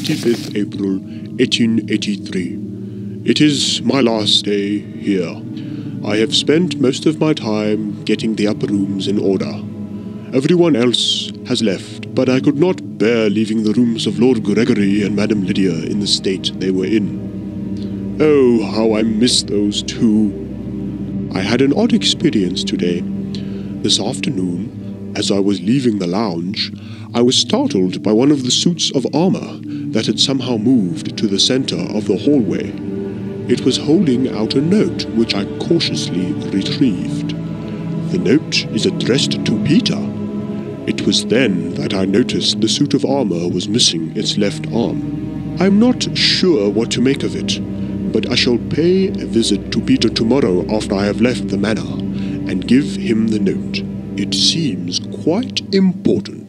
25th April, 1883. It is my last day here. I have spent most of my time getting the upper rooms in order. Everyone else has left, but I could not bear leaving the rooms of Lord Gregory and Madame Lydia in the state they were in. Oh, how I miss those two. I had an odd experience today. This afternoon, as I was leaving the lounge, I was startled by one of the suits of armor that had somehow moved to the center of the hallway. It was holding out a note, which I cautiously retrieved. The note is addressed to Peter. It was then that I noticed the suit of armor was missing its left arm. I'm not sure what to make of it, but I shall pay a visit to Peter tomorrow after I have left the manor, and give him the note. It seems quite important.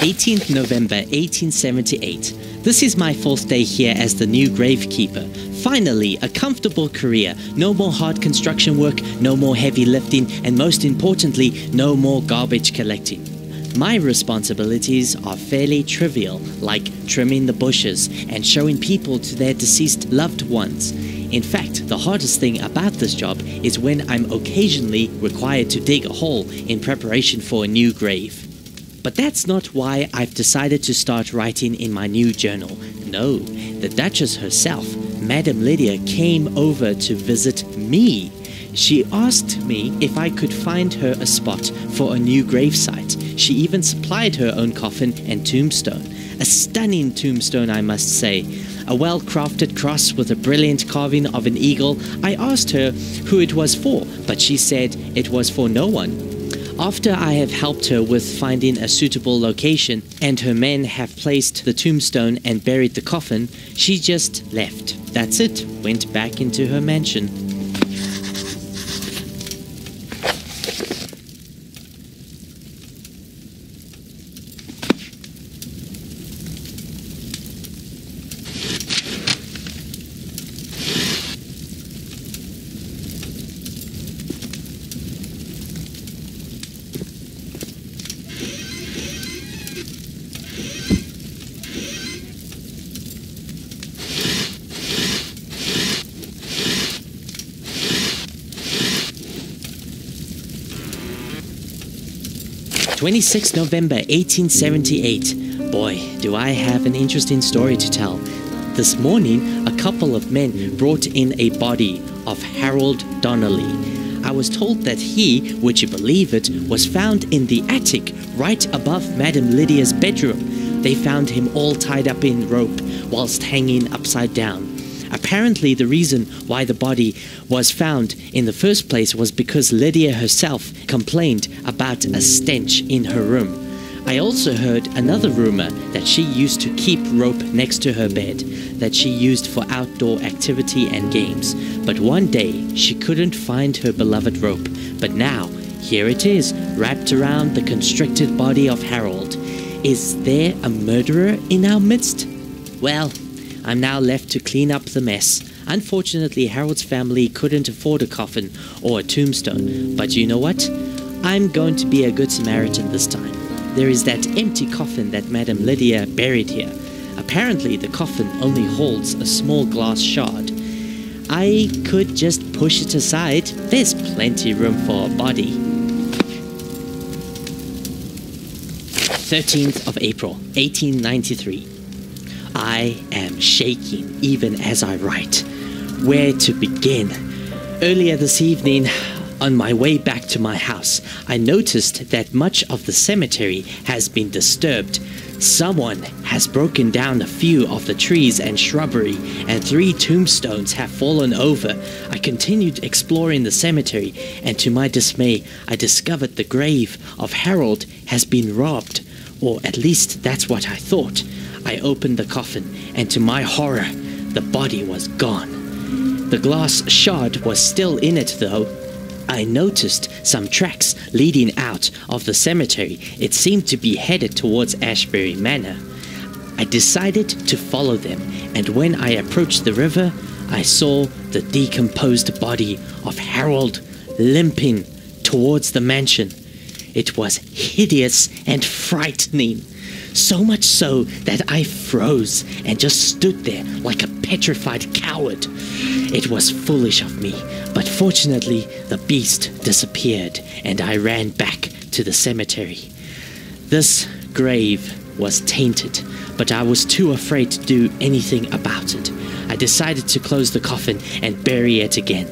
18th November 1878. This is my 4th day here as the new gravekeeper. Finally, a comfortable career. No more hard construction work, no more heavy lifting, and most importantly, no more garbage collecting. My responsibilities are fairly trivial, like trimming the bushes and showing people to their deceased loved ones. In fact, the hardest thing about this job is when I'm occasionally required to dig a hole in preparation for a new grave. But that's not why I've decided to start writing in my new journal. No, the Duchess herself, Madame Lydia, came over to visit me. She asked me if I could find her a spot for a new gravesite. She even supplied her own coffin and tombstone. A stunning tombstone, I must say. A well-crafted cross with a brilliant carving of an eagle. I asked her who it was for, but she said it was for no one. After I have helped her with finding a suitable location and her men have placed the tombstone and buried the coffin, she just left. That's it, went back into her mansion. 26 November 1878. Boy, do I have an interesting story to tell. This morning, a couple of men brought in a body of Harold Donnelly. I was told that he, would you believe it, was found in the attic right above Madame Lydia's bedroom. They found him all tied up in rope whilst hanging upside down. Apparently, the reason why the body was found in the first place was because Lydia herself complained about a stench in her room. I also heard another rumor that she used to keep rope next to her bed, that she used for outdoor activity and games. But one day, she couldn't find her beloved rope. But now, here it is, wrapped around the constricted body of Harold. Is there a murderer in our midst? Well, I'm now left to clean up the mess. Unfortunately, Harold's family couldn't afford a coffin or a tombstone. But you know what? I'm going to be a good Samaritan this time. There is that empty coffin that Madame Lydia buried here. Apparently, the coffin only holds a small glass shard. I could just push it aside. There's plenty room for a body. 13th of April, 1893. I am shaking even as I write. Where to begin? Earlier this evening, on my way back to my house, I noticed that much of the cemetery has been disturbed. Someone has broken down a few of the trees and shrubbery, and 3 tombstones have fallen over. I continued exploring the cemetery, and to my dismay, I discovered the grave of Harold has been robbed, or at least that's what I thought. I opened the coffin, and to my horror, the body was gone. The glass shard was still in it, though. I noticed some tracks leading out of the cemetery. It seemed to be headed towards Ashbury Manor. I decided to follow them, and when I approached the river, I saw the decomposed body of Harold limping towards the mansion. It was hideous and frightening. So much so that I froze and just stood there like a petrified coward. It was foolish of me, but fortunately the beast disappeared and I ran back to the cemetery. This grave was tainted, but I was too afraid to do anything about it. I decided to close the coffin and bury it again.